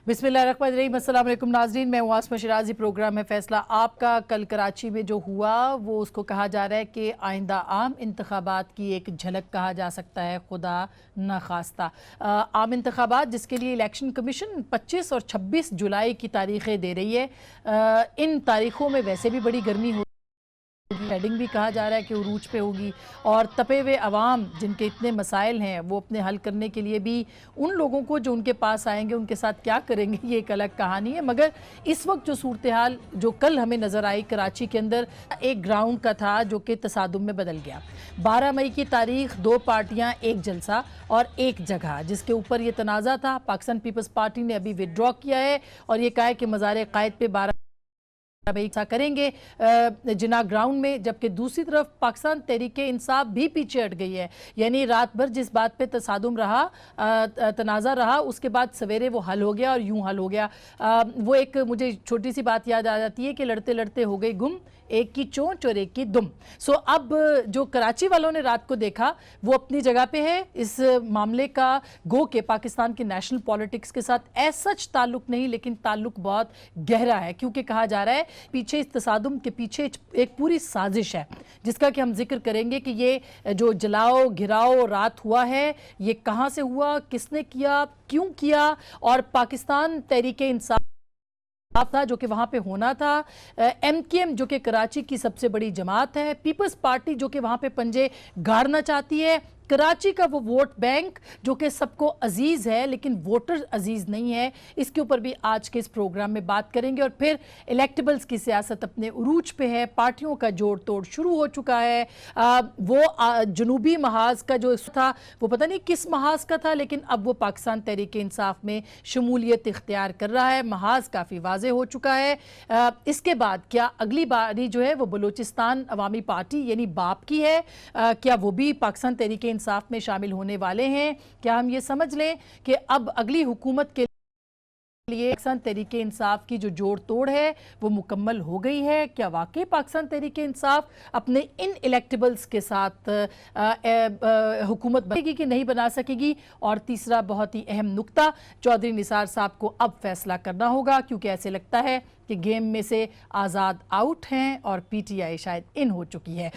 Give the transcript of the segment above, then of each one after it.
बिस्मिल्लाहिर्रहमानिर्रहीम, अस्सलाम वालेकुम नाज़रीन, मैं आसमा शिराजी। प्रोग्राम है फैसला आपका। कल कराची में जो हुआ वो उसको कहा जा रहा है कि आइंदा आम इंतखाबात की एक झलक कहा जा सकता है, खुदा न खास्ता। आम इंतखाबात जिसके लिए इलेक्शन कमीशन 25 और 26 जुलाई की तारीखें दे रही है। इन तारीखों में वैसे भी बड़ी गर्मी होगी, हेडिंग भी कहा जा रहा है कि उरूज पे होगी, और तपे हुए अवाम जिनके इतने मसाइल हैं वो अपने हल करने के लिए भी उन लोगों को जो उनके पास आएंगे उनके साथ क्या करेंगे ये एक अलग कहानी है। मगर इस वक्त जो सूरत हाल जो कल हमें नज़र आई कराची के अंदर, एक ग्राउंड का था जो कि तसादुम में बदल गया। 12 मई की तारीख, दो पार्टियां, एक जलसा और एक जगह, जिसके ऊपर ये तनाज़ा था। पाकिस्तान पीपल्स पार्टी ने अभी विड्रॉ किया है और ये कहा है कि मज़ार क़ायद पे 12 ऐसा करेंगे जिना ग्राउंड में, जबकि दूसरी तरफ पाकिस्तान तहरीके इंसाफ भी पीछे हट गई है। यानी रात भर जिस बात पे तसादुम रहा, तनाज़ा रहा, उसके बाद सवेरे वो हल हो गया और यूं हल हो गया। वो एक मुझे छोटी सी बात याद आ जाती है कि लड़ते लड़ते हो गई गुम, एक की चोंच और एक की दुम। सो अब जो कराची वालों ने रात को देखा वो अपनी जगह पे है। इस मामले का गो के पाकिस्तान की नेशनल पॉलिटिक्स के साथ ऐसा सच ताल्लुक नहीं, लेकिन ताल्लुक बहुत गहरा है, क्योंकि कहा जा रहा है पीछे इस तसादुम के पीछे एक पूरी साजिश है, जिसका कि हम जिक्र करेंगे कि ये जो जलाओ घिराओ रात हुआ है ये कहाँ से हुआ, किसने किया, क्यों किया, और पाकिस्तान तहरीके इंसाफ था जो कि वहां पे होना था, MKM जो कि कराची की सबसे बड़ी जमात है, पीपल्स पार्टी जो कि वहां पे पंजे गाड़ना चाहती है, कराची का वो वोट बैंक जो कि सबको अजीज है लेकिन वोटर अजीज नहीं है। इसके ऊपर भी आज के इस प्रोग्राम में बात करेंगे। और फिर इलेक्टेबल्स की सियासत अपने उरूज पे है, पार्टियों का जोड़ तोड़ शुरू हो चुका है। वो जनूबी महाज का जो था वो पता नहीं किस महाज का था, लेकिन अब वो पाकिस्तान तहरीक इंसाफ में शमूलियत इख्तियार कर रहा है। महाज काफ़ी वाजे हो चुका है। इसके बाद क्या अगली बारी जो है वो बलूचिस्तान अवामी पार्टी यानी बाप की है, क्या वो भी पाकिस्तान तहरीक इंसाफ में शामिल होने वाले हैं? क्या हम ये समझ लें कि अब अगली हुकूमत के लिए पाकिस्तान तहरीक इंसाफ की जो जोड़ तोड़ है वो मुकम्मल हो गई है? क्या वाकई पाकिस्तान तहरीक इंसाफ अपने इन इलेक्टेबल्स के साथ हुकूमत बनेगी कि नहीं बना सकेगी? और तीसरा बहुत ही अहम नुक्ता, चौधरी निसार साहब को अब फैसला करना होगा, क्योंकि ऐसे लगता है कि गेम में से आज़ाद आउट हैं और PTI शायद इन हो चुकी है।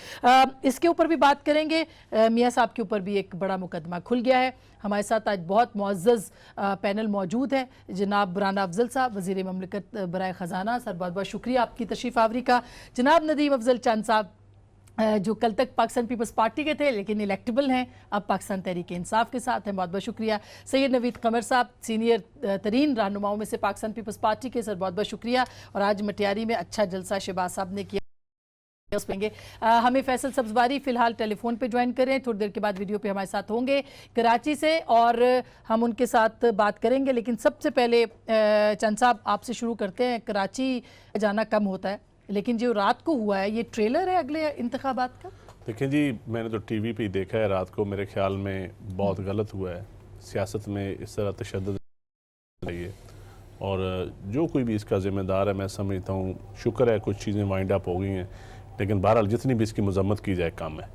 इसके ऊपर भी बात करेंगे। मियाँ साहब के ऊपर भी एक बड़ा मुकदमा खुल गया है। हमारे साथ आज बहुत मुअज़्ज़ज़ पैनल मौजूद है। जनाब राना अफजल साहब, वज़ीर ममलिकत बराए ख़जाना, सर बहुत बहुत शुक्रिया आपकी तशरीफ़ आवरी का। जनाब नदीम अफजल चंद साहब, जो कल तक पाकिस्तान पीपल्स पार्टी के थे लेकिन इलेक्टेबल हैं, अब पाकिस्तान तहरीक इंसाफ के साथ हैं, बहुत बहुत शुक्रिया। सैयद नवीद कमर साहब, सीनियर तरीन रहनुमाओं में से पाकिस्तान पीपल्स पार्टी के, सर बहुत बहुत शुक्रिया। और आज मटियारी में अच्छा जलसा शहबाज साहब ने किया। हमें फैसल सब्जवारी फिलहाल टेलीफोन पे ज्वाइन करें, थोड़ी देर के बाद वीडियो पे हमारे साथ होंगे कराची से और हम उनके साथ बात करेंगे। लेकिन सबसे पहले चंद साहब आपसे शुरू करते हैं। कराची जाना कम होता है, लेकिन जो रात को हुआ है ये ट्रेलर है अगले इंतखाबात का? देखें जी, मैंने तो TV पे ही देखा है रात को, मेरे ख्याल में बहुत गलत हुआ है। सियासत में इस तरह तशद्दुद रही है और जो कोई भी इसका ज़िम्मेदार है, मैं समझता हूँ शुक्र है कुछ चीज़ें वाइंड अप हो गई हैं, लेकिन बहरहाल जितनी भी इसकी मजम्मत की जाए कम है।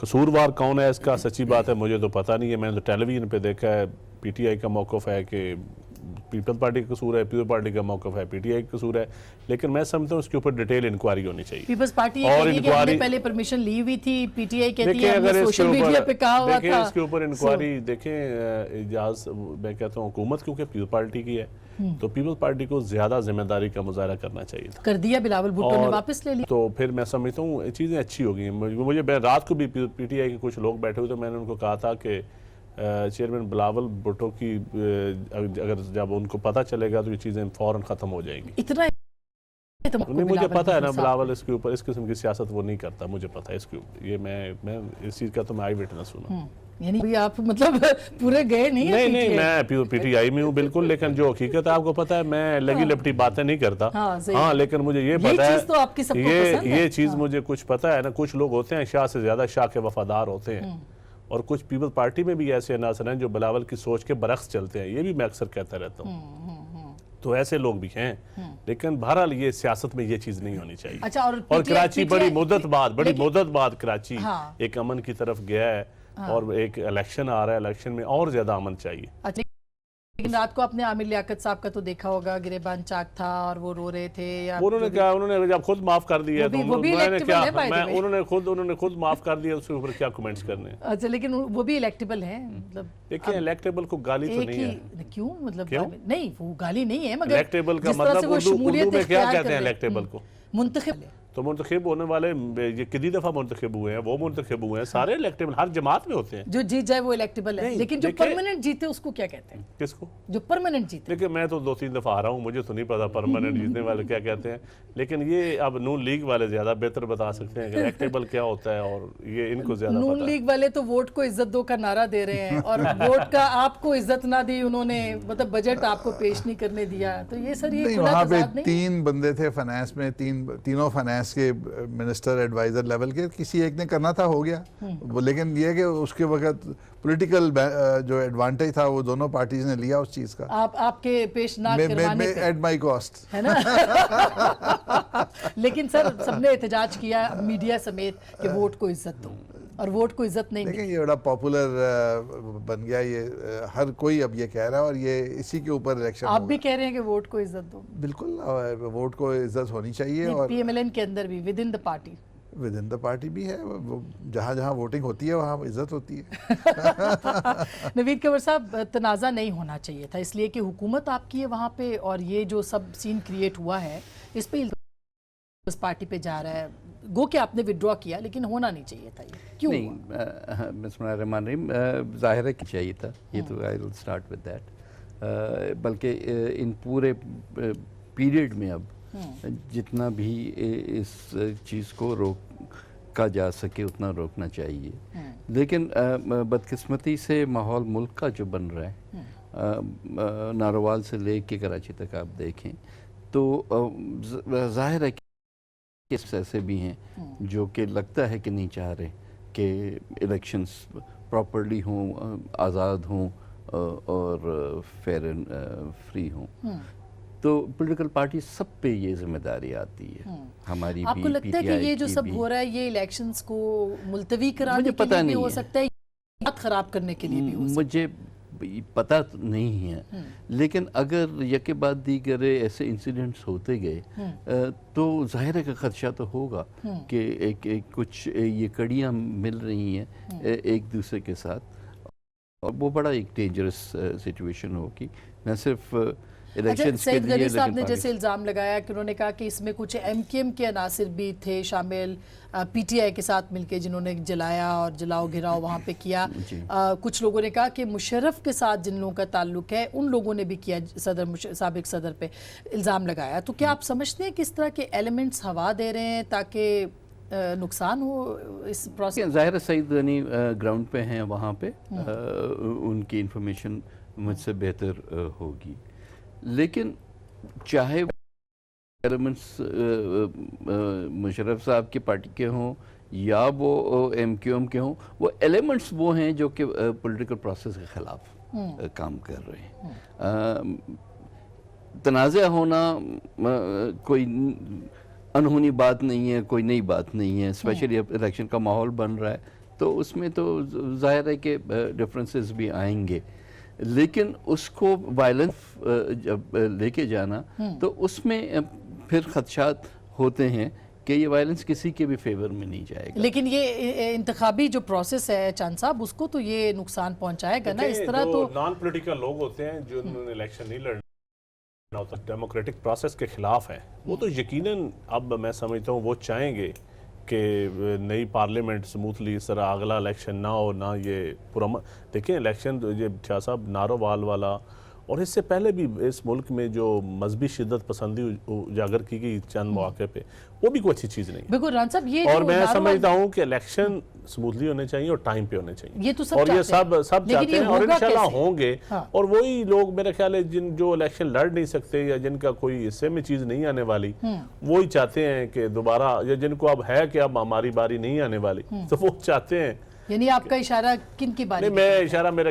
कसूरवार कौन है इसका, सच्ची बात है मुझे तो पता नहीं है। मैंने तो टेलीविज़न पे देखा है PTI का मौक़िफ़ है कि पीपल्स पार्टी का कसूर है, पीपल्स पार्टी का मौक़िफ़ है PTI का कसूर है, लेकिन मैं समझता हूँ उसके ऊपर डिटेल इंक्वायरी होनी चाहिए। पीपल्स पार्टी और इंक्वायरी पहले परमिशन ली हुई थी, PTI कहती है हमने सोशल मीडिया पे कहा हुआ था। इसके ऊपर इंक्वायरी देखें इजाज, मैं कहता हूँ हुकूमत क्योंकि पीपल्स पार्टी की है तो पीपल्स पार्टी को ज्यादा जिम्मेदारी का मुजाहरा करना चाहिए था, कर दिया। बिलावल भुट्टो ने वापस ले लिया, तो फिर मैं समझता हूँ चीज़ें अच्छी हो गई। मुझे रात को भी PTI के कुछ लोग बैठे हुए तो मैंने उनको कहा था कि चेयरमैन बिलावल भुट्टो की अगर जब उनको पता चलेगा तो ये चीज़ें फ़ौरन ख़त्म हो जाएंगी। इतना नहीं, मुझे पता है ना बिलावल इसके ऊपर इस किस्म की सियासत वो नहीं करता, मुझे पता है इसके ऊपर। ये मैं इस चीज़ का तो मैं आई विटनेस हूँ। यानी भी आप मतलब पूरे गए नहीं? नहीं, मैं PTI में हूँ बिल्कुल, लेकिन जो हकीकत है आपको पता है, मैं लगी लपटी बातें नहीं करता। हाँ, लेकिन मुझे ये पता है तो आपकी सबको पसंद है। ये चीज़ मुझे कुछ पता है ना। कुछ लोग होते हैं शाह से ज्यादा शाह के वफादार होते हैं और कुछ पीपल्स पार्टी में भी ऐसे अनासर हैं जो बिलावल की सोच के बरक्स चलते हैं। ये भी मैं अक्सर कहता रहता हूँ, तो ऐसे लोग भी हैं। लेकिन बहरहाल ये सियासत में ये चीज़ नहीं होनी चाहिए। अच्छा, और कराची बड़ी मुद्दत बाद कराची एक अमन की तरफ गया है और एक इलेक्शन आ रहा है, इलेक्शन में और ज्यादा अमन चाहिए। लेकिन रात को आपने आमिर लियाकत साहब का तो देखा होगा, गिरेबान चाक था और वो रो रहे थे या उन्होंने क्या, उन्होंने जब खुद माफ कर दिया तो वो भी मैंने क्या, electable है, by the way। उन्होंने खुद माफ कर दिया, उसके ऊपर क्या कमेंट्स करने हैं। अच्छा, लेकिन वो भी इलेक्टेबल है, मतलब देखिए इलेक्टेबल को गाली तो एक नहीं ही है। क्यों, मतलब क्यों? नहीं वो गाली नहीं है, मगर इलेक्टेबल का जिस तरह से मतलब वो उर्दू शमूलियत में क्या इख्तियार कहते कर हैं रहे इलेक्टेबल को? मुंतखब। तो मुंतखब होने वाले ये कितनी दफा मुंतखब हुए हैं, वो मुंतखब हुए हैं, सारे इलेक्टेबल हर जमात में होते हैं। जो जीत जाए वो इलेक्टेबल है, नहीं, लेकिन जो देखिए- परमानेंट जीते उसको क्या कहते हैं? किसको? जो परमानेंट जीते। देखिए मैं तो 2-3 दफा आ रहा हूँ, मुझे तो नहीं पता परमानेंट जीतने वाले क्या कहते हैं, लेकिन ये अब नून लीग वाले ज्यादा बेहतर बता सकते हैं कि इलेक्टेबल क्या होता है, और ये इनको ज्यादा नून पता है। लीग वाले तो वोट को इज्जत दो का नारा दे रहे हैं, और वोट का आपको इज्जत ना दी उन्होंने, मतलब बजट आपको पेश नहीं करने दिया, तो ये सर ये नहीं, खुला वहाँ पे तजाद नहीं? 3 बंदे थे फाइनेंस में, तीनों फाइनेंस के मिनिस्टर एडवाइजर लेवल के, किसी एक ने करना था, हो गया वो। लेकिन ये कि उसके वक्त पॉलिटिकल जो एडवांटेज था वो दोनों पार्टीज ने लिया उस चीज का, आपके पेश ना करवाने पे, एट माई कॉस्ट, है ना? लेकिन सर सबने एहतजाज किया मीडिया समेत कि वोट को इज्जत दो, और वोट को इज्जत नहीं देखिए मिली। ये बड़ा पॉपुलर बन गया ये, हर कोई अब ये कह रहा है, और ये इसी के ऊपर इलेक्शन आप भी कह रहे हैं कि वोट को इज्जत दो? बिल्कुल, वोट को इज्जत होनी चाहिए, और पीएमएलएन के अंदर भी, with in the party, with in the party भी है, जहाँ जहाँ वोटिंग होती है वहाँ इज्जत होती है। नवीद कंवर साहब, तनाज़ा नहीं होना चाहिए था, इसलिए कि हुकूमत आपकी है वहाँ पे, और ये जो सब सीन क्रिएट हुआ है इस पे इस पार्टी पे जा रहा है, गो कि आपने विड्रॉ किया, लेकिन होना नहीं चाहिए था, ये क्यों हुआ? नहीं, बिस्मिल्लाहिर्रहमानिर्रहीम, ज़ाहिर है कि चाहिए था, ये तो I will start with that. बल्कि इन पूरे पीरियड में अब जितना भी इस चीज़ को रोका जा सके उतना रोकना चाहिए, लेकिन बदकिस्मती से माहौल मुल्क का जो बन रहा है, नारोवाल से ले के कराची तक आप देखें तो ज़ाहिर है कि ऐसे भी हैं जो कि लगता है कि नहीं चाह रहे कि इलेक्शंस प्रॉपरली हों, आज़ाद हों और फेयर एंड फ्री हों। तो पॉलिटिकल पार्टी सब पे ये जिम्मेदारी आती है, हमारी भी, आपको लगता है कि ये जो सब हो रहा है ये इलेक्शंस को मुलतवी कराने के लिए भी हो सकता है, बात खराब करने के लिए भी हो सकता है? मुझे पता तो नहीं है, लेकिन अगर यके बाद दीगर ऐसे इंसिडेंट्स होते गए तो जाहिर है का खदशा तो होगा कि एक कुछ ये कड़ियाँ मिल रही हैं एक दूसरे के साथ, और वो बड़ा एक डेंजरस सिचुएशन होगी, न सिर्फ इलेक्शंस के सईद लिए, गनी साहब ने लेकिन जैसे इल्ज़ाम लगाया कि उन्होंने कहा कि इसमें कुछ एमकेएम के अनासिर भी थे शामिल, पीटीआई के साथ मिलके जिन्होंने जलाया और जलाओ घिराओ वहाँ पे किया। कुछ लोगों ने कहा कि मुशर्रफ के साथ जिन लोगों का ताल्लुक है उन लोगों ने भी किया, साबिक सदर पे इल्ज़ाम लगाया। तो क्या आप समझते हैं किस तरह के एलिमेंट्स हवा दे रहे हैं ताकि नुकसान हो इस प्रोसेस? ज़ाहिर है सईद गनी ग्राउंड पे हैं, वहाँ पे उनकी इंफॉर्मेशन मुझसे बेहतर होगी, लेकिन चाहे एलिमेंट्स मुशर्रफ साहब की पार्टी के हों या वो एमक्यूएम के हों, वो एलिमेंट्स वो हैं जो कि पॉलिटिकल प्रोसेस के ख़िलाफ़ काम कर रहे हैं। तनाज़ा होना कोई अनहोनी बात नहीं है, कोई नई बात नहीं है, स्पेशली अब इलेक्शन का माहौल बन रहा है तो उसमें तो ज़ाहिर है कि डिफरेंसेस भी आएंगे, लेकिन उसको वायलेंस जब लेके जाना तो उसमें फिर खदशात होते हैं कि ये वायलेंस किसी के भी फेवर में नहीं जाएगा। लेकिन ये इंतखाबी जो प्रोसेस है चांद साहब, उसको तो ये नुकसान पहुंचाएगा ना इस तरह। तो नॉन पॉलिटिकल लोग होते हैं जो उन्होंने इलेक्शन नहीं लड़ना होता, डेमोक्रेटिक प्रोसेस के खिलाफ है, वो तो यकीनन अब मैं समझता हूँ वो चाहेंगे कि नई पार्लियामेंट स्मूथली इस तरह अगला इलेक्शन ना हो, ना ये पूरा देखिए इलेक्शन ये शाह साहब नारोवाल वाला और इससे पहले भी इस मुल्क में जो मजहबी शिद्दत पसंदी उजागर की गई चंद मौके पे, वो भी कोई अच्छी चीज़ नहीं। बिल्कुल रान साहब, ये और मैं समझता हूँ कि इलेक्शन स्मूथली होने चाहिए और टाइम पे होने चाहिए, ये तो सब और ये सब चाहते हैं और इंशाल्लाह होंगे। और वही लोग मेरे ख्याल है जिन जो इलेक्शन लड़ नहीं सकते या जिनका कोई हिस्से में चीज़ नहीं आने वाली, वही चाहते हैं कि दोबारा, या जिनको अब है कि अब हमारी बारी नहीं आने वाली, तो वो चाहते हैं। यानी आपका इशारा किन की बारी? मैं इशारा मेरा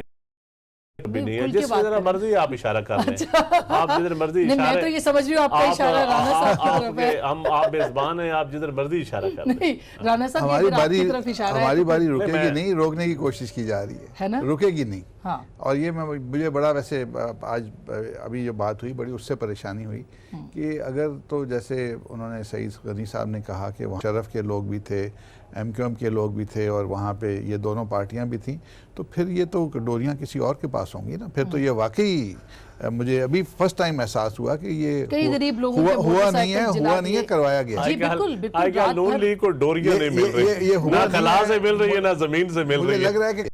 भी नहीं है, जिस तरह मर्जी आप इशारा कर लें, आप जिधर मर्जी इशारा, मैं तो ये समझ रही हूँ आपका इशारा राणा साहब की तरफ है। हम आप बेज़बान हैं, आप जिधर मर्जी इशारा कर लें। नहीं राणा साहब, हमारी आपकी तरफ इशारा है। हमारी बारी रुकेगी नहीं, रोकने की कोशिश की जा रही है ना? रुकेगी नहीं। हाँ। और ये मुझे बड़ा वैसे आज अभी जो बात हुई बड़ी उससे परेशानी हुई कि अगर तो जैसे उन्होंने सईद गनी साहब ने कहा कि वहाँ शरफ के लोग भी थे, MQM के लोग भी थे और वहाँ पे ये दोनों पार्टियां भी थी, तो फिर ये तो डोरियां किसी और के पास होंगी ना। फिर तो ये वाकई मुझे अभी फर्स्ट टाइम एहसास हुआ कि ये कई गरीब लोगों के हुआ नहीं है, मोटरसाइकिल हुआ नहीं है, करवाया गया है। जी बिल्कुल बिल्कुल। आज रात नून भर- लीग को डोरियां नहीं मिल रही, ये हुआ ना नहीं खला है। से मिल रही है ना जमीन से मिल मुझे रही है। लग रहा है कि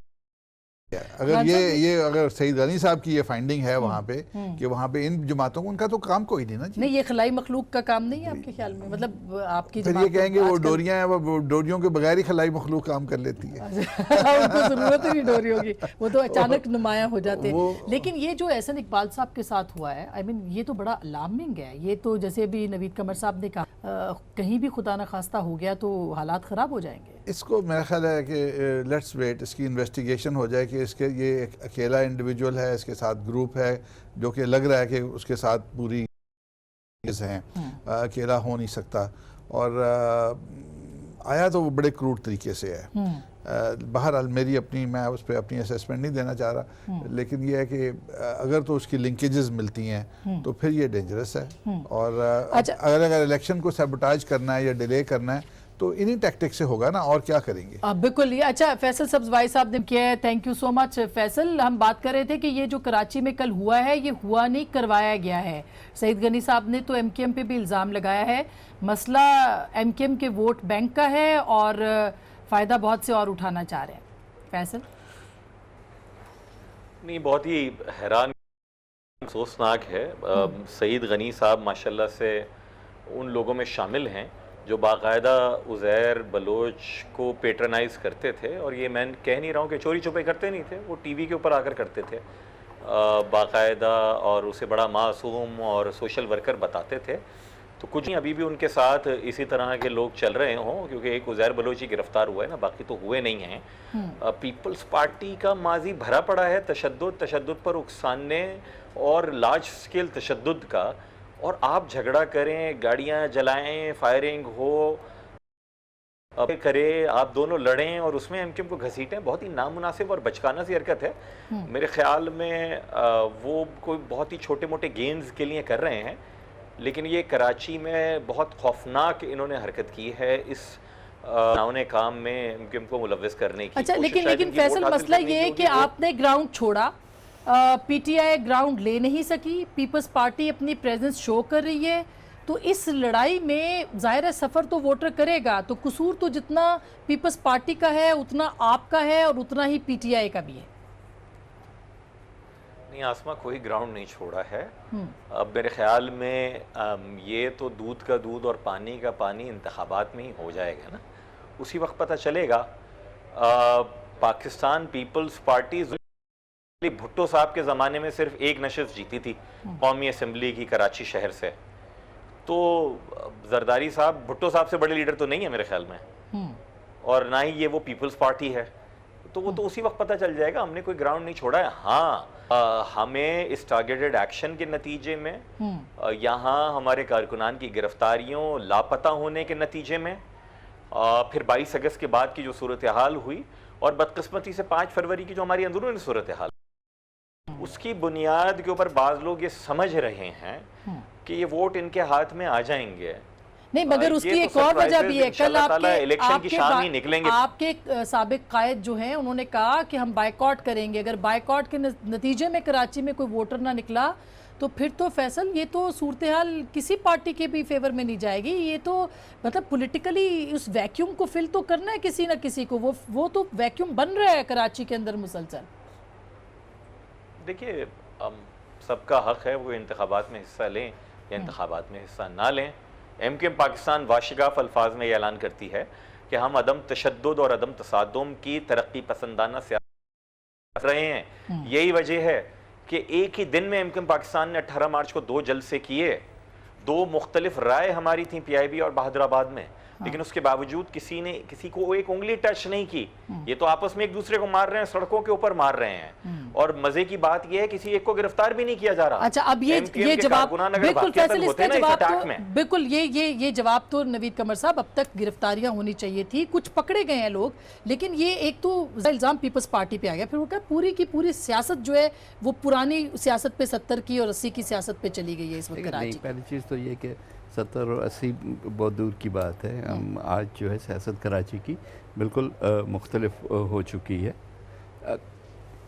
अगर ये अगर सईद गनी साहब की ये फाइंडिंग है वहाँ पे कि वहाँ पे इन जमातों को, उनका तो काम कोई नहीं ना जी। नहीं, ये खलाई मखलूक का काम नहीं है आपके ख्याल में? मतलब आपकी फिर ये जमात कहेंगे वो आजकल- डोरियां हैं, वो डोरियों के बगैर ही खलाई मखलूक काम कर लेती है। उनको जरूरत ही नहीं डोरियों की, वो तो अचानक नुमाया हो जाते हैं। वो- लेकिन ये जो एहसन इकबाल साहब के साथ हुआ है, आई मीन ये तो बड़ा अलार्मिंग है। ये तो जैसे अभी नवीद कमर साहब ने कहा, कहीं भी खुदा न खास्ता हो गया तो हालात ख़राब हो जाएंगे। इसको मेरा ख्याल है कि लेट्स वेट, इसकी इन्वेस्टिगेशन हो जाए कि इसके ये एक अकेला इंडिविजुअल है, इसके साथ ग्रुप है जो कि लग रहा है कि उसके साथ पूरी हैं, अकेला हो नहीं सकता। और आया तो वो बड़े क्रूड तरीके से है। बहरहाल मेरी अपनी, मैं उस पर अपनी असेसमेंट नहीं देना चाह रहा, लेकिन ये है कि अगर तो उसकी लिंकेजेस मिलती हैं तो फिर ये डेंजरस है। और अच्छा। अगर इलेक्शन को सैबोटाज करना है या डिले करना है तो इन्हीं टैक्टिक से होगा ना, और क्या करेंगे। बिल्कुल। ये अच्छा फैसल सब्जवाई साहब ने किया है, thank you so much Faisal. हम बात कर रहे थे कि ये जो कराची में कल हुआ है ये हुआ नहीं, करवाया गया है। सईद गनी साहब ने तो MKM पे भी इल्ज़ाम लगाया है, मसला MKM के वोट बैंक का है और फ़ायदा बहुत से और उठाना चाह रहे हैं। फैसल नहीं, बहुत ही हैरान अफसोसनाक है। सईद गनी साहब माशाल्लाह से उन लोगों में शामिल हैं जो बाकायदा उज़ैर बलोच को पेट्रनाइज करते थे। और ये मैं कह नहीं रहा हूँ कि चोरी छुपे करते नहीं थे, वो टीवी के ऊपर आकर करते थे बाकायदा, और उसे बड़ा मासूम और सोशल वर्कर बताते थे। तो कुछ नहीं, अभी भी उनके साथ इसी तरह के लोग चल रहे हों, क्योंकि एक उज़ैर बलोची गिरफ्तार हुआ है ना, बाकी तो हुए नहीं हैं। पीपल्स पार्टी का माजी भरा पड़ा है तशद्दुद पर उकसाने और लार्ज स्केल तशद्दुद का। और आप झगड़ा करें, गाड़ियां जलाएं, फायरिंग हो करे, आप दोनों लड़ें और उसमें MKM को घसीटें, बहुत ही नामुनासिब और बचकाना सी हरकत है। मेरे ख्याल में वो कोई बहुत ही छोटे मोटे गेम्स के लिए कर रहे हैं, लेकिन ये कराची में बहुत खौफनाक इन्होंने हरकत की है इस नौने काम में MKM को मुलव्वस करने की। अच्छा, कोशिश लेकिन शायद लेकिन इनकी वोट फैसल हासिल मसला करने ये की है कि होगी, वो- आपने ग्राउंड छोड़ा, PTI ग्राउंड ले नहीं सकी, पीपल्स पार्टी अपनी प्रेजेंस शो कर रही है। तो इस लड़ाई में ज़ाहिर है सफ़र तो वोटर करेगा, तो कसूर तो जितना पीपल्स पार्टी का है उतना आपका है और उतना ही PTI का भी है। नहीं आसमा, कोई ग्राउंड नहीं छोड़ा है। अब मेरे ख्याल में ये तो दूध का दूध और पानी का पानी इंतखाबात में ही हो जाएगा ना, उसी वक्त पता चलेगा। पाकिस्तान पीपल्स पार्टी भुट्टो साहब के ज़माने में सिर्फ एक नशिस्त जीती थी कौमी असम्बली की कराची शहर से। तो जरदारी साहब भुट्टो साहब से बड़े लीडर तो नहीं है मेरे ख्याल में, और ना ही ये वो पीपल्स पार्टी है। तो वो तो उसी वक्त पता चल जाएगा। हमने कोई ग्राउंड नहीं छोड़ा है। हाँ, हमें इस टारगेटेड एक्शन के नतीजे में, यहाँ हमारे कारकुनान की गिरफ्तारियों, लापता होने के नतीजे में, फिर 22 अगस्त के बाद की जो सूरत हाल हुई, और बदकिस्मती से 5 फरवरी की जो हमारी अंदरूनी सूरत हाल, उसकी बुनियाद के ऊपर बाज़ लोग ये समझ रहे हैं कि ये वोट इनके हाथ में आ जाएंगे। नहीं, मगर ये उसकी तो एक और वजह भी है। कल इंशाअल्लाह ताला इलेक्शन की शाम ही निकलेंगे। आपके साबिक कायद जो हैं उन्होंने कहा कि हम बायकॉट करेंगे। अगर बायकॉट के नतीजे में कराची में कोई वोटर ना निकला तो फिर तो फैसल ये तो सूरत हाल किसी पार्टी के भी फेवर में नहीं जाएगी। ये तो मतलब पॉलिटिकली उस वैक्यूम को फिल तो करना है किसी ना किसी को। वो तो वैक्यूम बन रहा है कराची के अंदर मुसलसल। देखिए, सबका हक है वो इंतखाबात में हिस्सा लें या इंतखाबात में हिस्सा ना लें। MKM पाकिस्तान वाशिगाफ अल्फाज में ये ऐलान करती है कि हम अदम तशद्दुद और अदम तसादुम की तरक्की पसंदाना सियासत रहे हैं। यही वजह है कि एक ही दिन में MKM पाकिस्तान ने 18 मार्च को 2 जलसे किए। 2 मुख्तलिफ राय हमारी थी PIB और बहादुराबाद में। लेकिन उसके बावजूद किसी ने किसी को एक उंगली टच नहीं की। ये तो आपस में एक दूसरे को मार रहे हैं, सड़कों के ऊपर मार रहे हैं, और मजे की बात यह है किसी एक को गिरफ्तार भी नहीं किया जा रहा। अच्छा, अब ये जवाब बिल्कुल फैसल, इसका जवाब तो बिल्कुल ये जवाब तो नवीद कमर साहब, अब तक गिरफ्तारियां होनी चाहिए थी, कुछ पकड़े गए हैं लोग, लेकिन ये एक तो इल्जाम पीपल्स पार्टी पे आ गया, फिर वो क्या पूरी की पूरी सियासत जो है वो पुरानी सियासत पे 70 की और 80 की सियासत पे चली गई है इस वक्त कराची। पहली चीज़ तो ये कि 70 और 80 बहुत दूर की बात है। हम आज जो है सियासत कराची की बिल्कुल मुख्तलिफ हो चुकी है।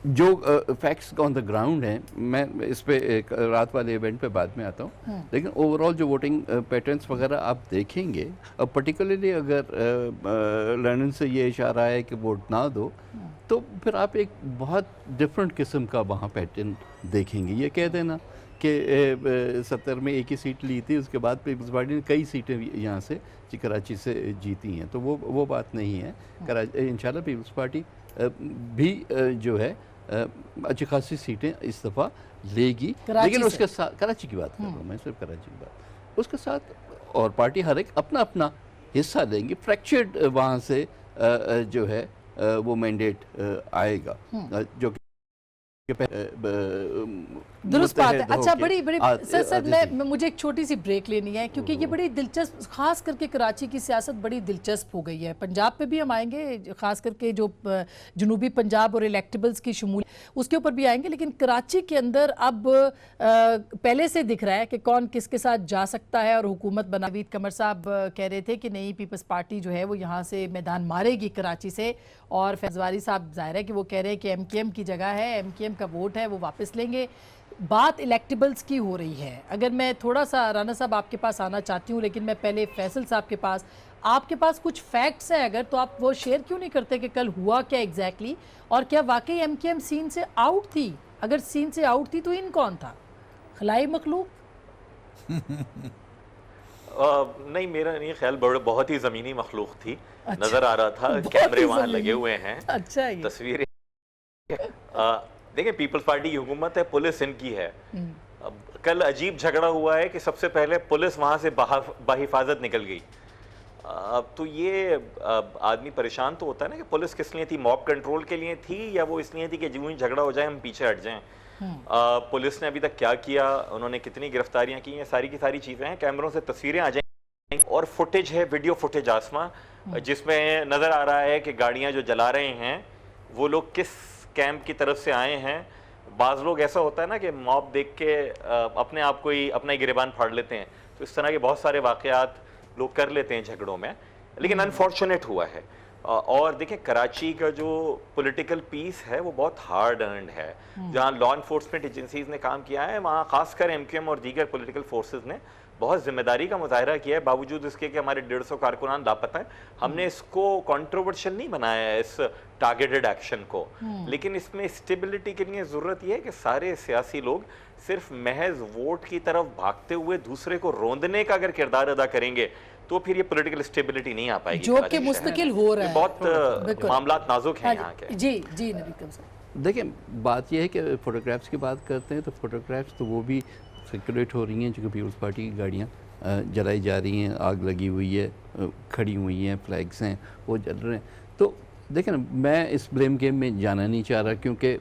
जो फैक्ट्स ऑन द ग्राउंड हैं, मैं इस पे एक रात वाले इवेंट पे बाद में आता हूँ, लेकिन ओवरऑल जो वोटिंग पैटर्न्स वगैरह आप देखेंगे, और पर्टिकुलरली अगर लंदन से ये इशारा है कि वोट ना दो, तो फिर आप एक बहुत डिफरेंट किस्म का वहाँ पैटर्न देखेंगे। ये कह देना कि 70 में एक ही सीट ली थी, उसके बाद पीपल्स पार्टी ने कई सीटें यहाँ से कराची से जीती हैं, तो वो बात नहीं है। इंशाल्लाह पीपल्स पार्टी भी जो है अच्छी खासी सीटें इस दफ़ा लेगी, लेकिन उसके साथ कराची की बात कर रहा हूँ मैं, सिर्फ कराची की बात, उसके साथ और पार्टी हर एक अपना अपना हिस्सा लेंगी। फ्रैक्चर्ड वहाँ से जो है वो मैंडेट आएगा, जो कि दुरुस्त बात है। अच्छा, बड़ी सर मुझे एक छोटी सी ब्रेक लेनी है, क्योंकि ये बड़ी दिलचस्प, खास करके कराची की सियासत बड़ी दिलचस्प हो गई है। पंजाब पे भी हम आएंगे, खास करके जो जनूबी पंजाब और इलेक्टेबल्स की शमूल, उसके ऊपर भी आएंगे, लेकिन कराची के अंदर अब पहले से दिख रहा है कि कौन किसके साथ जा सकता है और हुकूमत बना। नवीद कमर साहब कह रहे थे कि नहीं, पीपल्स पार्टी जो है वो यहाँ से मैदान मारेगी कराची से, और फैजवारी साहब जाहिर है कि वो कह रहे हैं कि MKM की जगह है, MKM का वोट है, वो वापस लेंगे। बात इलेक्टेबल्स की हो रही है। अगर मैं थोड़ा सा राना साहब आपके पास आना चाहती हूँ, लेकिन मैं पहले फैसल साहब के पास, आपके पास कुछ फैक्ट्स हैं अगर, तो आप वो शेयर क्यों नहीं करते कि कल हुआ क्या एग्जैक्टली, और क्या वाकई MKM सीन से आउट थी? अगर सीन से आउट थी तो इन कौन था, खलाई मखलूक? नहीं, मेरा नहीं ख्याल, बहुत ही ज़मीनी मखलूक थी। अच्छा, नजर आ रहा था, कैमरे वहाँ लगे हुए हैं। अच्छा, तस्वीरें देखिए, पीपल्स पार्टी की हुकूमत है, पुलिस इनकी है। कल अजीब झगड़ा हुआ है कि सबसे पहले पुलिस वहाँ से बाहिफाजत निकल गई। तो ये आदमी परेशान तो होता है ना कि पुलिस किस लिए थी, मॉब कंट्रोल के लिए थी, या वो इसलिए थी कि जो ही झगड़ा हो जाए हम पीछे हट जाएं। पुलिस ने अभी तक क्या किया, उन्होंने कितनी गिरफ्तारियां की हैं, सारी की सारी चीज़ें हैं। कैमरों से तस्वीरें आ जाएंगी और फुटेज है, वीडियो फुटेज आसमां, जिसमें नज़र आ रहा है कि गाड़ियां जो जला रहे हैं वो लोग किस कैंप की तरफ से आए हैं। बाज़ लोग ऐसा होता है ना कि मॉब देख के अपने आप को ही अपना ही गिरेबान फाड़ लेते हैं, तो इस तरह के बहुत सारे वाक़यात लोग कर लेते हैं झगड़ों में, लेकिन अनफॉर्चुनेट हुआ है। और देखिए, कराची का जो पॉलिटिकल पीस है वो बहुत हार्ड अर्नड है। जहाँ लॉ इन्फोर्समेंट एजेंसीज ने काम किया है, वहाँ खासकर MKM और दीगर पॉलिटिकल फोर्सेस ने बहुत जिम्मेदारी का मुजाहरा किया है, बावजूद इसके कि हमारे 150 कारकुनान लापता हैं। हमने इसको कंट्रोवर्शियल नहीं बनाया है, इस टारगेटेड एक्शन को, लेकिन इसमें स्टेबिलिटी के लिए ज़रूरत यह है कि सारे सियासी लोग सिर्फ महज वोट की तरफ भागते हुए दूसरे को रोंदने का अगर किरदार अदा करेंगे तो फिर ये पॉलिटिकल स्टेबिलिटी नहीं आ पाएगी, जो कि मुस्तकिल हो रहा है। बहुत मामलात नाजुक हैं यहाँ के। जी जी नबी साहब, देखिए, बात यह है कि फ़ोटोग्राफ्स की बात करते हैं, तो फ़ोटोग्राफ्स तो वो भी सर्कुलेट हो रही हैं, चूँकि पीपल्स पार्टी की गाड़ियाँ जलाई जा रही हैं, आग लगी हुई है, खड़ी हुई हैं, फ्लैग्स हैं वो जल रहे हैं। तो देखें ना, मैं इस ब्लेम गेम में जाना नहीं चाह रहा, क्योंकि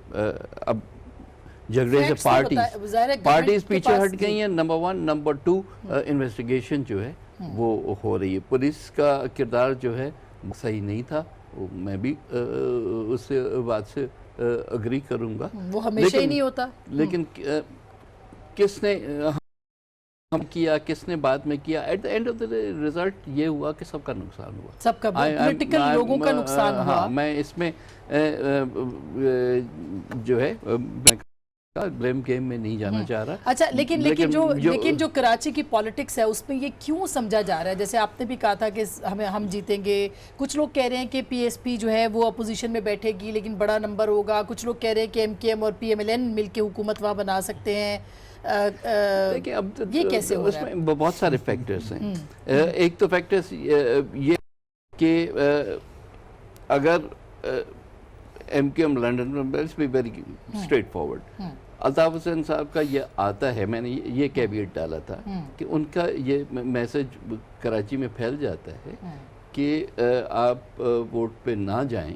अब झगड़े से पार्टीज पीछे हट गई हैं, नंबर 1। नंबर 2, इन्वेस्टिगेशन जो है वो हो रही है। पुलिस का किरदार जो है सही नहीं था, मैं भी उस बात से अग्री करूँगा, वो हमेशा ही नहीं होता। लेकिन किसने हम किया, किसने बाद में किया, at the end of the result ये हुआ कि सबका नुकसान हुआ, सबका पॉलिटिकल लोगों का नुकसान हुआ। हाँ, मैं इसमें जो है मैं ब्लेम गेम में नहीं जाना चाह रहा। अच्छा, लेकिन जो कराची की पॉलिटिक्स है उसमें ये क्यों समझा जा रहा है? जैसे आपने भी कहा था कि हम जीतेंगे, कुछ लोग कह रहे हैं कि PSP जो है वो अपोजिशन में बैठेगी लेकिन बड़ा नंबर होगा, कुछ लोग कह रहे हैं कि MKM और PMLN मिलके हुकूमत वहाँ बना सकते हैं। देखिए, अब ये कैसे हो रहा है? उसमें बहुत सारे फैक्टर्स हैं। एक तो फैक्टर्स ये कि अगर MKM London, let's be very straight forward, Altaf Hussain साहब का ये आता है, मैंने ये कैविएट डाला था कि उनका ये मैसेज कराची में फैल जाता है कि आप वोट पे ना जाएं,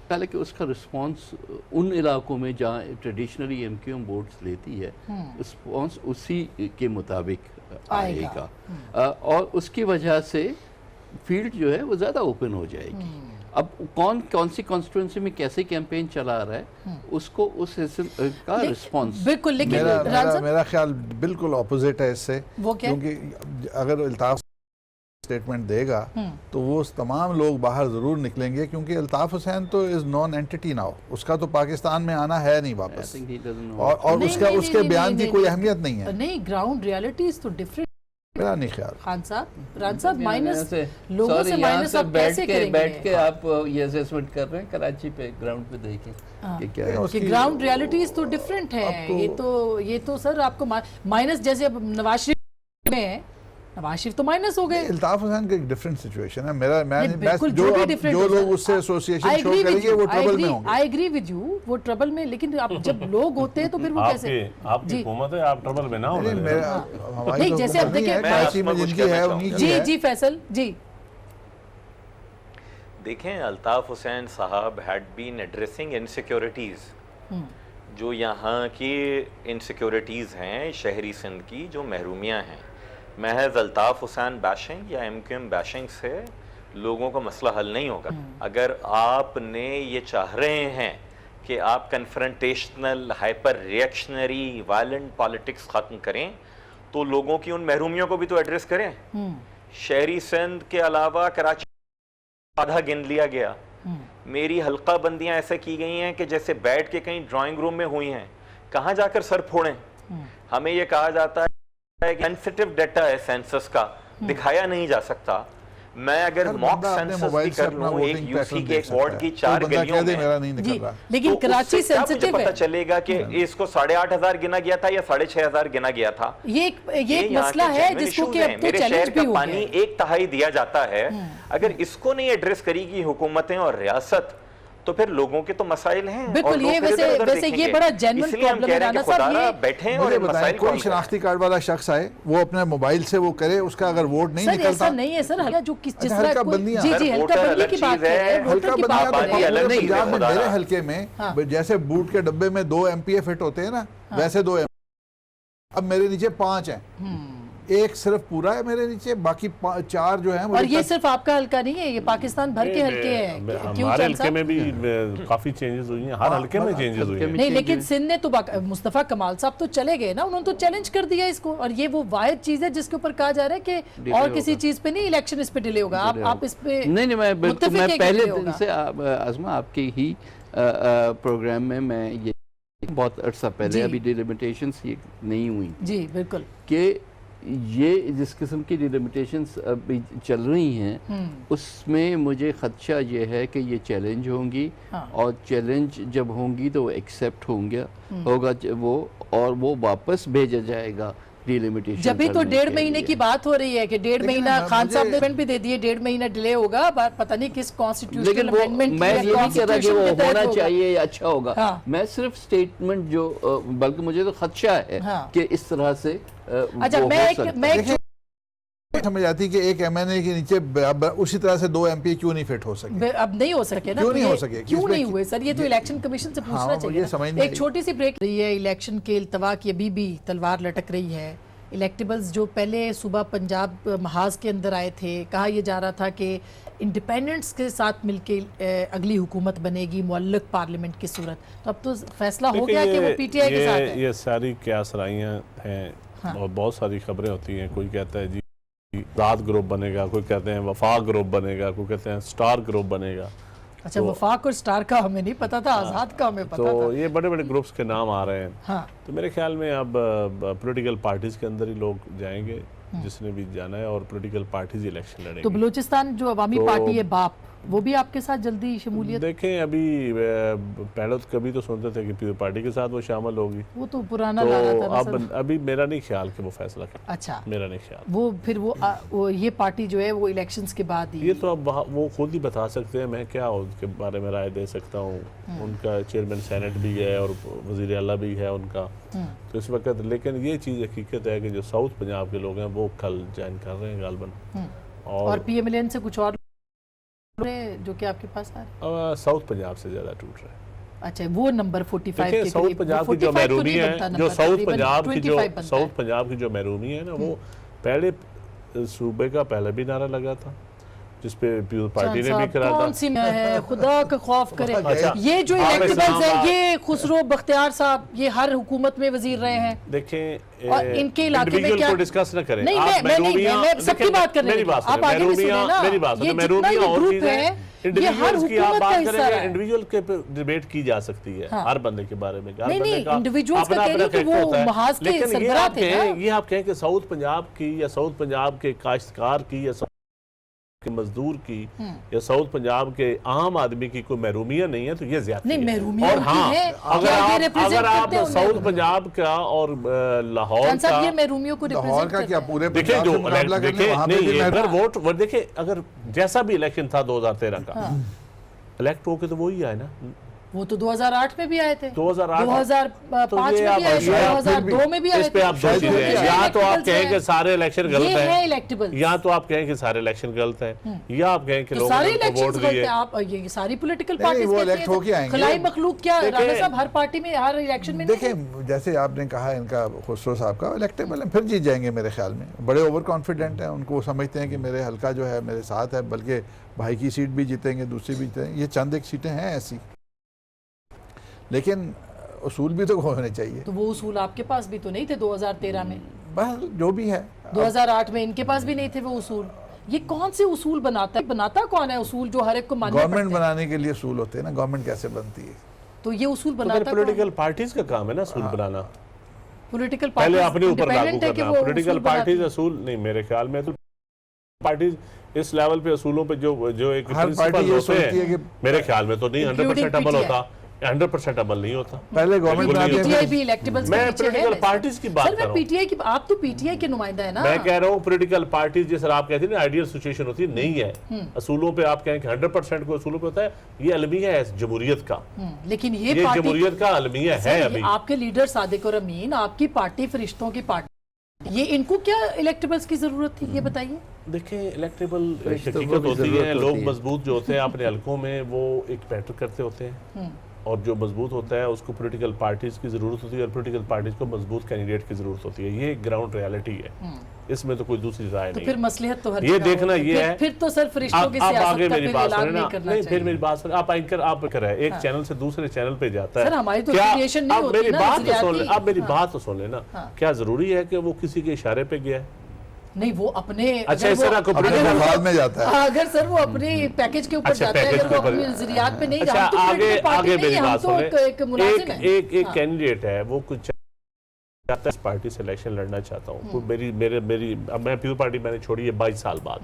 हालांकि उसका रिस्पांस उन इलाकों में जहाँ ट्रेडिशनली एमक्यूएम वोट्स लेती है रिस्पांस उसी के मुताबिक आएगा और उसकी वजह से फील्ड जो है वो ज़्यादा ओपन हो जाएगी। अब कौन सी कॉन्स्टिट्यूंसी में कैसे कैंपेन चला रहा है उसको उस हिस्से का रिस्पांस बिल्कुल। लेकिन मेरा ख्याल बिल्कुल ऑपोजिट है इससे, वो क्या? क्योंकि अगर अल्ताफ स्टेटमेंट देगा तो वो तमाम लोग बाहर जरूर निकलेंगे, क्योंकि अल्ताफ हुसैन तो इज नॉन एंटिटी नाउ, उसका तो पाकिस्तान में आना है नहीं वापस, और उसके बयान की कोई अहमियत नहीं है। नहीं, ग्राउंड रियलिटी इज तो डिफरेंट। मेरा नहीं ख्याल। खान साहब माइनस लोगों से माइनस आप कैसे करेंगे? बैठ के आप ये असेसमेंट कर रहे हैं कराची पे ग्राउंड पे देखें कि क्या है कि ग्राउंड रियलिटीज तो डिफरेंट है। ये तो सर आपको माइनस, जैसे अब नवाज शरीफ में है, नवाज शरीफ तो माइनस हो गए। अल्ताफ हुसैन का एक डिफरेंट सिचुएशन है। जो लोग उससे एसोसिएशन शो करेंगे वो ट्रबल में होंगे। आई एग्री विद यू, वो ट्रबल में, लेकिन अब जब लोग होते हैं तो फिर वो कैसे? आपकी हुकूमत है, आप ट्रबल में ना हो। नहीं, जैसे अब देखिए कराची में जिनकी है उन्हीं की है। जी फैसल जी। देखें, अल्ताफ हुसैन साहब हैड बीन एड्रेसिंग इनसिक्योरिटीज, जो यहाँ की इनसिक्योरिटीज हैं शहरी सिंध की, जो महरूमियाँ हैं। महज अल्ताफ हुसैन बैशिंग या एमक्यूएम बैशिंग से लोगों का मसला हल नहीं होगा। अगर आपने ये चाह रहे हैं कि आप confrontational, hyper reactionary, violent politics ख़त्म करें, तो लोगों की उन महरूमियों को भी तो एड्रेस करें। शहरी सिंध के अलावा कराची आधा गिन लिया गया। मेरी हल्का बंदियाँ ऐसे की गई हैं कि जैसे बैठ के कहीं ड्राइंग रूम में हुई हैं। कहाँ जाकर सर फोड़ें? हमें ये कहा जाता है सेंसिटिव डाटा है सेंसस का, दिखाया नहीं जा सकता। मैं अगर मॉक सेंसस भी कर लूं एक यूसी के एक वार्ड की 4 गलियों में, जी, लेकिन कराची सेंसिटिव है। पता चलेगा कि इसको 8,500 गिना गया था या 6,500 गिना गया था। ये एक मसला है जिसको कि अब तो चैलेंज भी हो गया। पानी 1/3 दिया जाता है, अगर इसको नहीं एड्रेस करेगी हुकूमतें और रियासत तो फिर लोगों के तो मसाइल हैं। बिल्कुल, ये वैसे ये बड़ा जेन्युइन प्रॉब्लम है राना साहब। ये बैठे और मसाइल कोई शनाख्ती कार्ड वाला शख्स आए, वो अपने मोबाइल से वो करे, उसका अगर वोट नहीं निकलता। ऐसा नहीं है सर, हल्का जो जिस तरह हल्का बंदियां, जी हल्का बंदी की बात है, हल्का बंदियां पंजाब में मेरे हल्के में हाँ। जैसे बूट के डब्बे में 2 MPA फिट होते हैं ना, वैसे 2 अब मेरे नीचे 5 हैं। एक सिर्फ पूरा है मेरे नीचे, बाकी 4 जो हैं। और ये सिर्फ आपका हल्का नहीं है, ये पाकिस्तान भर के हल्के हैं। हमारे हल्के में भी काफी चेंजेस हुई हैं, हर हल्के में चेंजेस हुई हैं। नहीं, लेकिन सिंध ने तो मुस्तफा कमाल साहब तो चले गए ना, उन्होंने तो चैलेंज कर दिया इसको, और ये वो वाहिद चीज है जिसके ऊपर कहा जा रहा है कि और किसी चीज पे नहीं, इलेक्शन इस पे डिले होगा। आप इस पे नहीं, मैं पहले दिन से आज़मा आपके ही प्रोग्राम में मैं ये बहुत अर्सा पहले, अभी डिलिमिटेशंस ये नहीं हुई जी, बिल्कुल, कि ये जिस किस्म की डिलिमिटेशंस अभी चल रही हैं उसमें मुझे खदशा ये है कि ये चैलेंज होंगी। हाँ। और चैलेंज जब होंगी तो वो एक्सेप्ट होगा वो, और वो वापस भेजा जाएगा डिलिमिटेशन। जब भी तो 1.5 महीने की बात हो रही है कि 1.5 महीना खान साहब ने भी दे दिए, 1.5 महीना डिले होगा, पता नहीं किस कॉन्स्टिट्यूशनल अमेंडमेंट। मैं ये नहीं कह रहा कि वो होना चाहिए या अच्छा होगा। हाँ। मैं सिर्फ स्टेटमेंट जो, बल्कि मुझे तो खदशा है कि इस तरह से अच्छा मैं समझ आती कि एक MNA के नीचे उसी तरह से 2 MP क्यों नहीं फिट हो सके? अब नहीं हो सके ना, क्यों नहीं हो सके? क्यों नहीं हुए सर? ये तो इलेक्शन कमीशन से पूछना चाहिए। एक छोटी सी ब्रेक रही है, इलेक्शन के इल्तवा की अभी भी तलवार लटक रही है। इलेक्टेबल्स जो पहले सूबा पंजाब महाज के अंदर आए थे, कहा यह जा रहा था कि इंडिपेंडेंट्स के साथ मिलके अगली हुकूमत बनेगी मुअल्लक पार्लियामेंट की सूरत। तो अब तो फैसला हो गया कि वो PTI के साथ है। ये सारी क्या सराइयाँ हैं। हाँ। और बहुत सारी खबरें होती हैं। कोई कहता है जी आज़ाद ग्रुप बनेगा, कोई कहते हैं वफाक ग्रुप बनेगा, कोई कहते हैं स्टार ग्रुप बनेगा। अच्छा, वफाक और स्टार का हमें नहीं पता था, आज़ाद का हमें पता था। तो ये बड़े बड़े ग्रुप्स के नाम आ रहे हैं। हाँ। तो मेरे ख्याल में अब पॉलिटिकल पार्टीज के अंदर ही लोग जाएंगे जिसने भी जाना है, और पॉलिटिकल पार्टीज इलेक्शन लड़ेंगे। तो बलूचिस्तान जो अवामी पार्टी है बाप, वो भी आपके साथ जल्दी शमूलियत? देखें, अभी पहले तो कभी तो सुनते थे कि पीपल पार्टी के साथ वो शामिल होगी, वो तो पुराना तो लाना था ना अब सर। अभी मेरा नहीं ख्याल कि वो फैसला करें। अच्छा, मेरा नहीं ख्याल। वो फिर वो ये पार्टी जो है वो इलेक्शंस के बाद ही, ये तो अब वो खुद ही बता सकते हैं, मैं क्या उसके बारे में राय दे सकता हूँ। उनका चेयरमैन सेनेट भी है और वज़ीर आला भी है उनका, तो इस वक्त, लेकिन ये चीज़ हकीकत है कि जो साउथ पंजाब के लोग हैं वो कल ज्वाइन कर रहे हैं गालबन, और पीएम एलियंस से कुछ और जो कि आपके पास आ रहे हैं? साउथ पंजाब से ज़्यादा टूट रहे हैं। अच्छा, वो नंबर 45 देखिए के साउथ करीब, पंजाब की जो 45 तो महरूमी नहीं है, बनता जो नंबर, साउथ तकरीबन पंजाब की 25 बनता साउथ है। पंजाब की जो महरूमी है ना, वो पहले सूबे का पहले भी नारा लगा था जिसपे पीपल्स पार्टी ने भी करा था। कौन सी में है, खुदा का खौफ करे। अच्छा, ये जो आप इलेक्टेबल्स इस्लामाबाद- हैं, ये खुसरो बख्तियार साहब, ये हर हुकूमत में वजीर रहे हैं। देखें, और इनके इलाके में इंडिविजुअल क्या को डिस्कस न करें। नहीं, आप मैं नहीं, महरूमियां- मैं सबकी देखें, बात करने मेरी लगी। बात आप सुनें, आगे भी सुने महरूमियां- ना, मेरी बात ये सुनें, जितना महरूमियां ये और ग्रुप चीजें है, हैं, ये हर इंडिविजुअल्स की आप हुकूमत का बात हिस्सा करेंगे, है। इंडिविजुअल के डिबेट की जा सकती है, हाँ। हर बंदे के बारे में। हर नहीं, बंदे नहीं, का individuals का अपना- कह रही अपना हूं कि वो character होता है। महाज के लेकिन ये सरबराह आप थे ना। कहें, ये आप कहें कि साउथ पंजाब की या साउथ पंजाब के काश्तकार की या के मजदूर की या साउथ पंजाब के आम आदमी की कोई महरूमियां नहीं है, तो ये ज्यादा नहीं, महरूमियां और उनकी हाँ, हैं, अगर क्या ये आप represent अगर करते हैं आप उन साउथ महरूमियों? पंजाब का और लाहौर खान साहब, ये का महरूमियों को लाहौर रिप्रेजेंट का करते क्या हैं। पूरे देखिए, पंजाब जो से मुकाबला करने देखिए वहाँ पे नहीं, भी अगर महसूस- वोट देखिए, अगर जैसा भी इलेक्शन था 2013 का, इलेक्ट होके तो वही आए ना। वो तो 2008 में भी आए थे, 2008 2005 तो में ये भी आप आए थे, ये आप 2002 में भी आए इस पे थे। आप दो शायद चीजें ये हैं, या तो आप कहें कि सारे इलेक्शन गलत ये है हैं, इलेक्टेबल, या तो आप कहें कि सारे इलेक्शन गलत हैं, या आप कहें कि तो लोगों सारे ने उनको इलेक्शन वोट गलत दिए। है। आप ये सारी पॉलिटिकल नहीं, पार्टीज वो कहती elect होके हैं आएंगे। खलाई मखलूक क्या देखिए- राणा साहब हर पार्टी में हर इलेक्शन में नहीं है। देखें, जैसे आपने कहा इनका खुसरो साहब का इलेक्टेबल है, फिर जीत जाएंगे मेरे ख्याल में। बड़े ओवर कॉन्फिडेंट हैं, उनको समझते हैं कि मेरे हल्का जो है मेरे साथ है, बल्कि भाई की सीट भी जीतेंगे, दूसरी भी जीतेंगे। ये चंद एक सीटें हैं ऐसी, लेकिन उसूल भी तो होने चाहिए। तो वो उसूल आपके पास भी तो नहीं थे 2013 में, बस जो भी है। 2008 में इनके पास भी नहीं थे वो उसूल। ये कौन से उसूल बनाता कौन है उसूल जो हर एक को मानने गवर्नमेंट पड़ते हैं? बनाने के लिए उसूल होते हैं ना, गवर्नमेंट कैसे बनती है। तो ये उसूल तो बनाता पॉलिटिकल पार्टीज का काम है ना असूल बनाना, पॉलिटिकल पहले अपने ऊपर लागू इंडिपेंडेंट है कि करना। वो पॉलिटिकल उसूल बनाती पार्टीज हैं। असूल नहीं, मेरे ख्याल में तो पार्टीज इस लेवल पे असूलों पे जो एक हर पार्टी प्रिंसिपल ये होते सोचती है हैं, कि मेरे ख्याल में तो नहीं Including 100% अमल PTI। होता, 100% अमल नहीं होता। पहले गवर्नमेंट बिल्कुल नहीं बनाती है, पीटीआई भी इलेक्टेबल्स मैं के पीछे है political वैसे। parties की बात सर, कर मैं रहा हूं। पीटीआई की, आप तो पीटीआई के नुमाइंदा है ना। मैं कह रहा हूँ पॉलिटिकल पार्टीज जिस आप कहते हैं ना आइडियल सिचुएशन होती है, नहीं है। असूलों पे आप कहें कि 100% को असूलों पे होता है, ये अलमिया है इस जमहूरियत का, लेकिन ये ये पार्टी जमहूरियत का अलमिया है सर, ये अभी। आपके लीडर सादिक और अमीन, आपकी पार्टी फरिश्तों की पार्टी, ये इनको क्या इलेक्टेबल्स की जरूरत थी, ये बताइए। देखें, इलेक्टेबल रिश्तों को हकीकत भी होती जरूरत है, होती लोग है। मजबूत जो होते हैं अपने हलकों में वो एक पैटर करते होते हैं, और जो मजबूत होता है उसको पॉलिटिकल पार्टीज की जरूरत होती है, और पॉलिटिकल पार्टीज को मजबूत कैंडिडेट की जरूरत होती है। ये ग्राउंड रियलिटी है, इसमें तो कोई दूसरी राय तो नहीं फिर है। मसलिहत तो हर ये जगह देखना होती है। ये फिर- है, फिर तो सर फरिश्तों की आप सियासत आगे का मेरी फिर बात ऐलान सुने ना, नहीं करना नहीं फिर चाहिए। मेरी बात सुने, आप एंकर आप कर रहे हैं, एक चैनल से दूसरे चैनल पे जाता है। सर, हमारी तो क्या- affiliation नहीं आप होती मेरी ना, बात तो सुन ले, नजरियाती। आप मेरी बात तो सुन लेना, क्या जरूरी है कि वो किसी के इशारे पे गया है? नहीं, वो अपने अच्छा, अगर इस तरह वो- को अपने अगर वो- मफाद में जाता है। अगर सर वो अपने पैकेज के ऊपर अच्छा, जाता है, पैकेज अगर के वो ऊपर- अपनी नजरियात पे नहीं, अच्छा, हम तो आगे political party आगे नहीं मेरी है, हम बात तो सुने, एक मुलाजिम है। एक कैंडिडेट है, वो कुछ चाहता है इस पार्टी से इलेक्शन लड़ना चाहता हूँ, कोई मेरी अब मैं पीपल पार्टी मैंने छोड़ी है 22 साल बाद।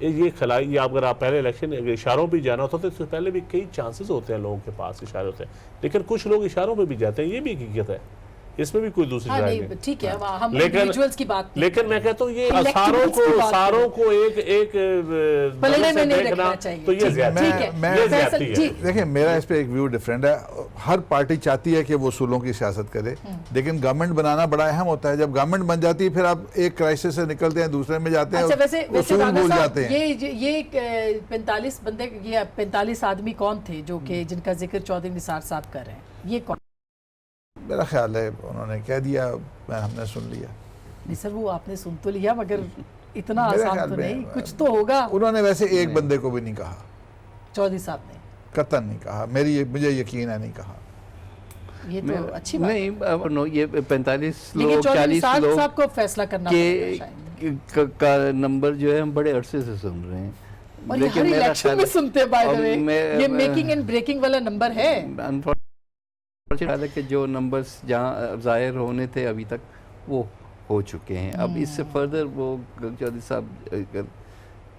ये खिलाई, ये अगर आप पहले इलेक्शन इशारों पे जाना होता तो इससे पहले भी कई चांसेस होते हैं, लोगों के पास इशारे होते हैं, लेकिन कुछ लोग इशारों पे भी जाते हैं, ये भी हकीकत है, इसमें भी कोई दूसरी हाँ, राय नहीं, नहीं। ठीक है, हम लेकिन- इंडिविजुअल्स की बात नहीं लेकिन मैं कहता हूँ ये Electables की बात सारों को एक पलड़े नजर से में नहीं देखना, रखना चाहिए। तो ये ठीक है, ज्यादती ठीक है, है। मैं- ये फैसल ज्यादती जी। है। देखिए, मेरा इस पे एक व्यू डिफरेंट है। हर पार्टी चाहती है कि वो उसूलों की सियासत करे, लेकिन गवर्नमेंट बनाना बड़ा अहम होता है। जब गवर्नमेंट बन जाती है, फिर आप एक क्राइसिस से निकलते हैं, दूसरे में जाते हैं, अच्छा, वैसे उसूल राणा भूल साहब, जाते हैं। ये 45 बंदे, ये 45 आदमी कौन थे जो कि जिनका जिक्र चौधरी निसार साहब कर रहे हैं, ये कौन? मेरा ख्याल है उन्होंने कह दिया, हमने सुन लिया। नहीं सर, वो आपने सुन तो लिया, मगर इतना मेरे आसान ख्याल तो में- नहीं, कुछ तो होगा। उन्होंने वैसे एक बंदे को भी नहीं कहा, चौधरी साहब ने कतन नहीं कहा, मुझे यकीन है नहीं कहा। ये तो अच्छी बात है। नहीं, नो, ये 45 लेकिन लोग, चौधरी 40 निसार लोग साहब को फैसला करना के पड़ेगा शायद। का नंबर जो है हम बड़े अरसे से सुन रहे हैं, और ये हर मेरा इलेक्शन ख्याल में है- सुनते हैं, बाय द और वे, मैं- ये मेकिंग एंड ब्रेकिंग वाला नंबर है। अनफॉर्चुनेट है कि जो नंबर्स जहाँ जाहिर होने थे अभी तक वो हो चुके हैं। अब इससे फर्दर वो चौधरी साहब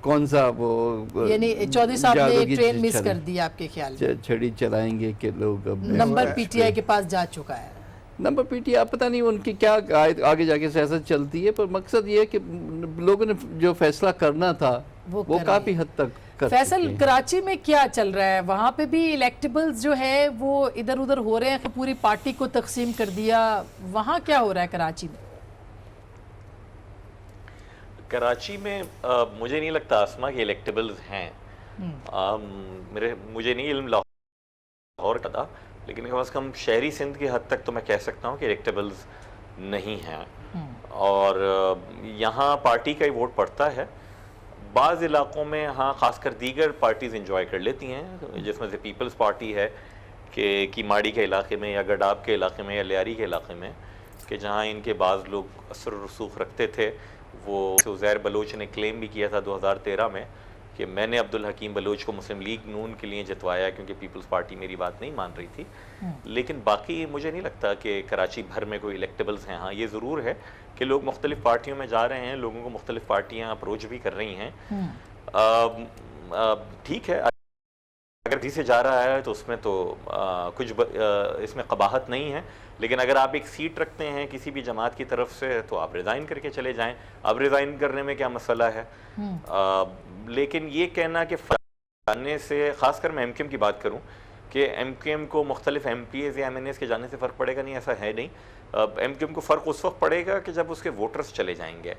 कौन सा वो यानी चौधरी साहब जादू ने की ट्रेन मिस छड़ी- कर दी आपके ख्याल में? छड़ी चलाएंगे कि लोग अब नंबर पीटीआई के पास जा चुका है। नंबर पीटीआई, पता नहीं उनकी क्या आगे जाके सियासत चलती है, पर मकसद ये है कि लोगों ने जो फैसला करना था वो वो कर काफ़ी लिया। हद तक कर फैसल, चुके हैं। कराची में क्या चल रहा है? वहाँ पे भी इलेक्टेबल्स जो है वो इधर उधर हो रहे हैं कि पूरी पार्टी को तकसीम कर दिया, वहाँ क्या हो रहा है कराची में? कराची में मुझे नहीं लगता आसमा के इलेक्टेबल्स हैं। मुझे नहीं इल्म लाहौर का था, लेकिन कम से कम शहरी सिंध की हद तक तो मैं कह सकता हूँ कि इलेक्टेबल्स नहीं हैं। और यहाँ पार्टी का ही वोट पड़ता है। बाज़ इलाक़ों में हाँ, ख़ासकर दीगर पार्टीज़ इंजॉय कर लेती हैं, जिसमें से पीपल्स पार्टी है कि कीमाड़ी के इलाके में या गडाब के इलाके में या लियारी के इलाके में, कि जहाँ इनके बाज़ लोग असर और रसूख रखते थे। वो उज़ैर बलोच ने क्लेम भी किया था 2013 में कि मैंने अब्दुल हकीम बलोच को मुस्लिम लीग नून के लिए जितवाया क्योंकि पीपल्स पार्टी मेरी बात नहीं मान रही थी। लेकिन बाकी मुझे नहीं लगता कि कराची भर में कोई इलेक्टेबल्स हैं। हाँ, ये ज़रूर है कि लोग मुख्तलिफ़ पार्टियों में जा रहे हैं, लोगों को मुख्तलिफ़ पार्टियाँ अप्रोच भी कर रही हैं। ठीक है, अगर किसी से जा रहा है तो उसमें तो इसमें कबाहत नहीं है। लेकिन अगर आप एक सीट रखते हैं किसी भी जमात की तरफ से तो आप रिज़ाइन करके चले जाएं। अब रिज़ाइन करने में क्या मसला है? लेकिन ये कहना कि जाने से, ख़ासकर मैं एमकेएम की बात करूं कि एमकेएम को मुख्तलिफ एमपीएज़ या एमएनएज़ के जाने से फ़र्क पड़ेगा, नहीं, ऐसा है नहीं। एमकेएम को फ़र्क उस वक्त पड़ेगा कि जब उसके वोटर्स चले जाएंगे।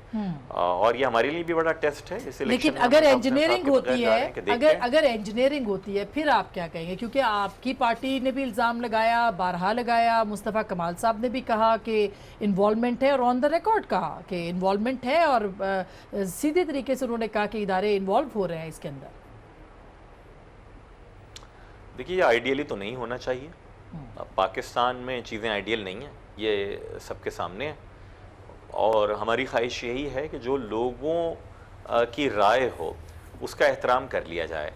और ये हमारे लिए भी बड़ा टेस्ट है इस इलेक्शन लेकिन में। अगर हम इंजीनियरिंग अपने साथ के होती बगैर जा रहे है, हैं कि देखते हैं। अगर इंजीनियरिंग होती है फिर आप क्या कहेंगे? क्योंकि आपकी पार्टी ने भी इल्ज़ाम लगाया, बारहा लगाया, मुस्तफ़ा कमाल साहब ने भी कहा कि इन्वॉल्वमेंट है और ऑन द रिकॉर्ड कहा कि इन्वॉल्वमेंट है, और सीधे तरीके से उन्होंने कहा कि इदारे इन्वॉल्व हो रहे हैं इसके अंदर। देखिए, ये आइडियली तो नहीं होना चाहिए। अब पाकिस्तान में चीज़ें आइडियल नहीं हैं, ये सबके सामने है। और हमारी ख्वाहिश यही है कि जो लोगों की राय हो उसका एहतराम कर लिया जाए।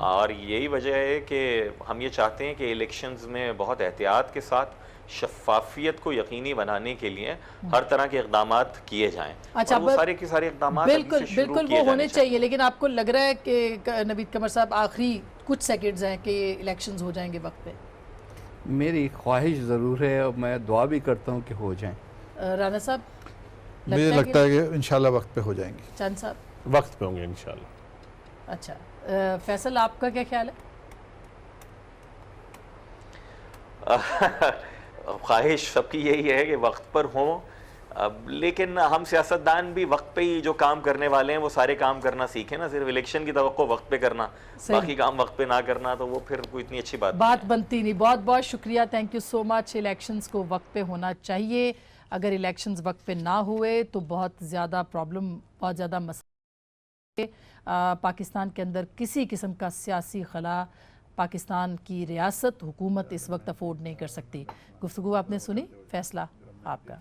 और यही वजह है कि हम ये चाहते हैं कि इलेक्शंस में बहुत एहतियात के साथ शफाफियत को यकीनी बनाने के लिए हर तरह के इक़दामात किए जाएं। अच्छा, और वो सारे के सारे इक़दामात बिल्कुल बिल्कुल वो होने चाहिए। लेकिन आपको लग रहा है कि नवीद कमर साहब आखिरी कुछ सेकंड्स हैं कि इलेक्शंस हो जाएंगे वक्त पे? मेरी ख्वाहिश ज़रूर है और मैं दुआ भी करता हूँ कि हो जाएं। राना साहब, मुझे लगता है कि इंशाल्लाह वक्त पे हो जाएंगे। चांद साहब? वक्त पे होंगे इंशाल्लाह। अच्छा, फैसल आपका क्या ख्याल है? ख्वाहिश सबकी यही है कि वक्त पर हों। लेकिन हम सियासतदान भी वक्त पे ही जो काम करने वाले हैं वो सारे काम करना सीखें ना। सिर्फ इलेक्शन की तवक्को वक्त पे करना, बाकी काम वक्त पे ना करना, तो वो फिर कोई इतनी अच्छी बात बनती नहीं। बहुत बहुत शुक्रिया, thank you so much. Elections को वक्त पे होना चाहिए। अगर इलेक्शंस वक्त पे ना हुए तो बहुत ज़्यादा प्रॉब्लम, बहुत ज़्यादा मसले पाकिस्तान के अंदर किसी किस्म का सियासी खला पाकिस्तान की रियासत, हुकूमत इस वक्त अफोर्ड नहीं कर सकती। गुफ्तगू आपने सुनी, फैसला आपका।